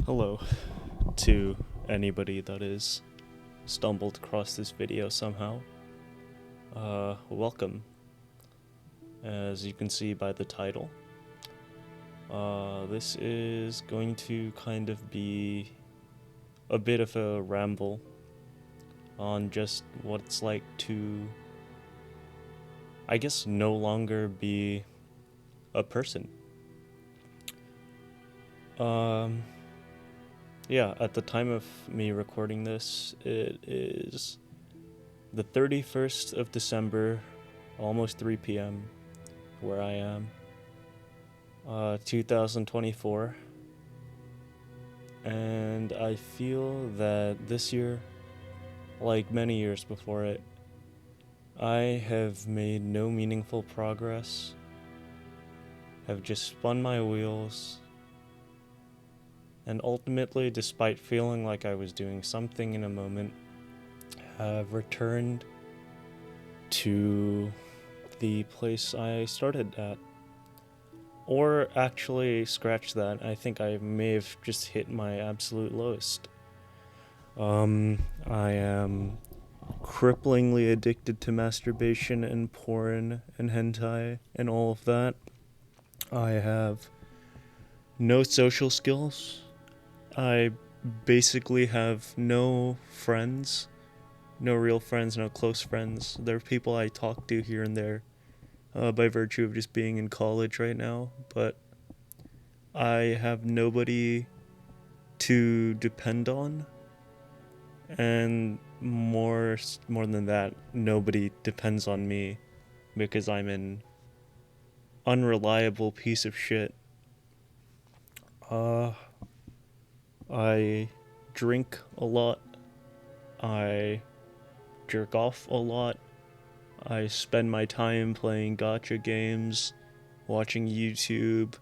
Hello to anybody that is stumbled across this video somehow. Welcome. As you can see by the title, this is going to kind of be a bit of a ramble on just what it's like to, I guess, no longer be a person. Yeah, at the time of me recording this, it is the 31st of December, almost 3 p.m. where I am, 2024, and I feel that this year, like many years before it, I have made no meaningful progress, have just spun my wheels, and ultimately, despite feeling like I was doing something in a moment, have returned to the place I started at. Or actually, scratch that, I think I may have just hit my absolute lowest. I am cripplingly addicted to masturbation and porn and hentai and all of that. I have no social skills. I basically have no friends, no real friends, no close friends. There are people I talk to here and there by virtue of just being in college right now, but I have nobody to depend on, and more than that, nobody depends on me because I'm an unreliable piece of shit. I drink a lot. I jerk off a lot. I spend my time playing gacha games, watching YouTube,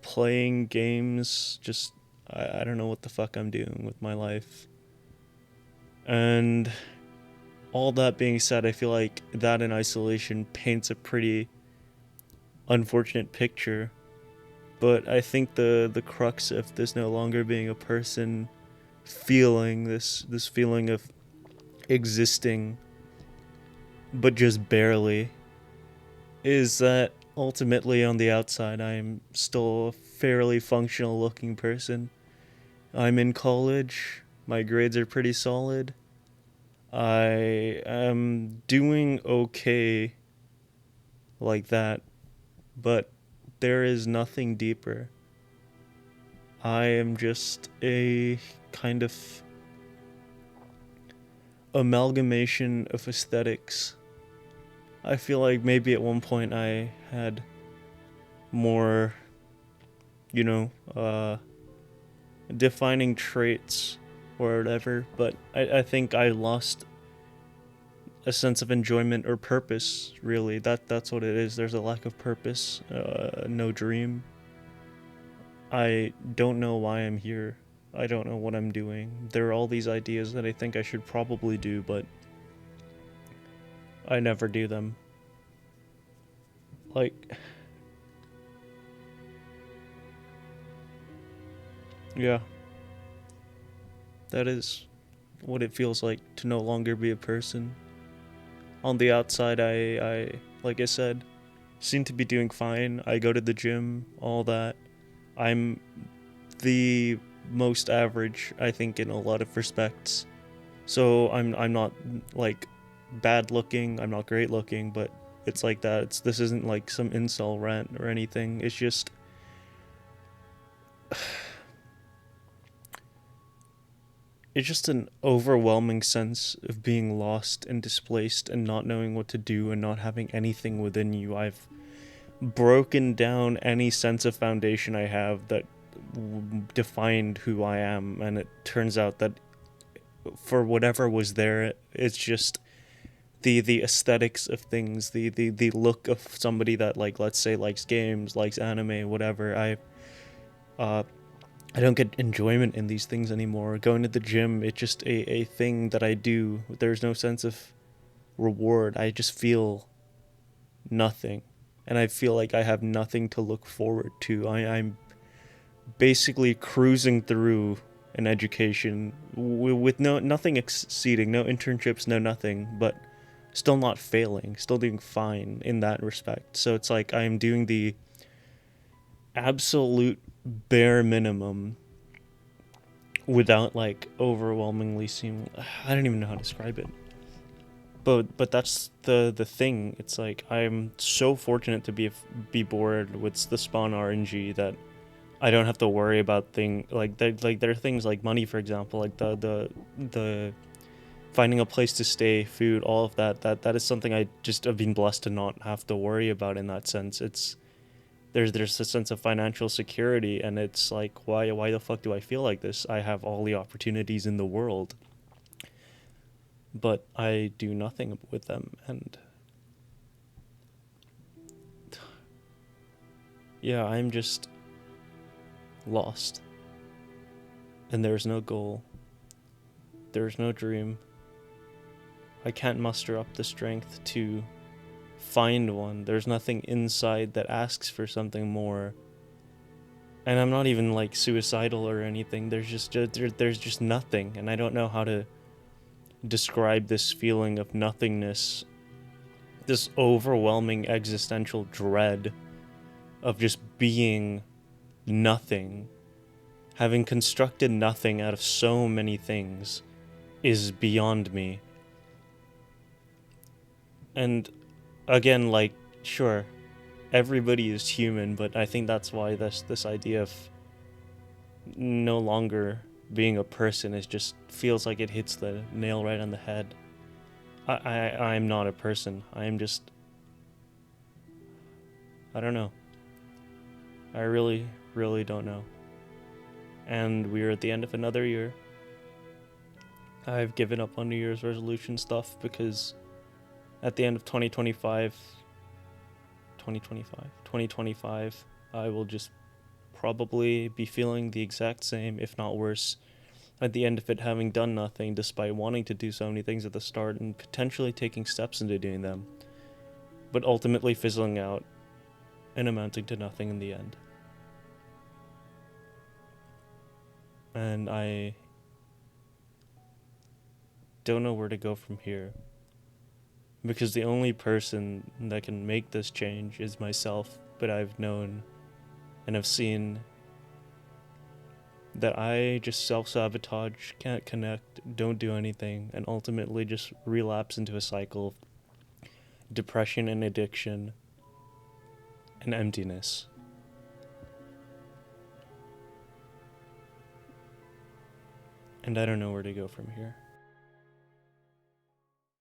playing games. Just, I don't know what the fuck I'm doing with my life. And all that being said, I feel like that in isolation paints a pretty unfortunate picture. But I think the crux of this no longer being a person feeling, this feeling of existing, but just barely, is that ultimately on the outside I'm still a fairly functional looking person. I'm in college, my grades are pretty solid, I am doing okay like that, but there is nothing deeper. I am just a kind of amalgamation of aesthetics. I feel like maybe at one point I had more, defining traits or whatever, but I think I lost a sense of enjoyment or purpose, really. That's what it is. There's a lack of purpose, no dream. I don't know why I'm here. I don't know what I'm doing. There are all these ideas that I think I should probably do, but I never do them. Like, yeah. That is what it feels like to no longer be a person. On the outside, I like I said, seem to be doing fine. I go to the gym, all that. I'm the most average, I think, in a lot of respects. So I'm not like bad looking. I'm not great looking, but it's like that. This isn't like some incel rant or anything. It's just an overwhelming sense of being lost and displaced and not knowing what to do and not having anything within you. I've broken down any sense of foundation I have that defined who I am, and it turns out that for whatever was there, it's just the aesthetics of things, the look of somebody that, like, let's say likes games, likes anime, whatever. I don't get enjoyment in these things anymore. Going to the gym, it's just a thing that I do. There's no sense of reward. I just feel nothing. And I feel like I have nothing to look forward to. I'm basically cruising through an education with nothing exceeding, no internships, no nothing, but still not failing, still doing fine in that respect. So it's like I am doing the absolute bare minimum without like overwhelmingly seeming, I don't even know how to describe it. But that's the thing. It's like I'm so fortunate to be bored with the spawn RNG that I don't have to worry about there are things like money, for example, like the finding a place to stay, food, all of that is something I just have been blessed to not have to worry about in that sense. It's there's a sense of financial security, and it's like why the fuck do I feel like this? I have all the opportunities in the world, but I do nothing with them. And yeah, I'm just lost. And there's no goal. There's no dream. I can't muster up the strength to find one. There's nothing inside that asks for something more. And I'm not even like suicidal or anything. There's just nothing, and I don't know how to describe this feeling of nothingness. This overwhelming existential dread of just being nothing. Having constructed nothing out of so many things is beyond me. And again, like, sure, everybody is human, but I think that's why this idea of no longer being a person is just feels like it hits the nail right on the head. I'm not a person. I am just, I don't know. I really, really don't know. And we're at the end of another year. I've given up on New Year's resolution stuff because at the end of 2025, I will just probably be feeling the exact same, if not worse, at the end of it, having done nothing despite wanting to do so many things at the start and potentially taking steps into doing them, but ultimately fizzling out and amounting to nothing in the end. And I don't know where to go from here, because the only person that can make this change is myself. But I've known and have seen that I just self-sabotage, can't connect, don't do anything, and ultimately just relapse into a cycle of depression and addiction and emptiness. And I don't know where to go from here.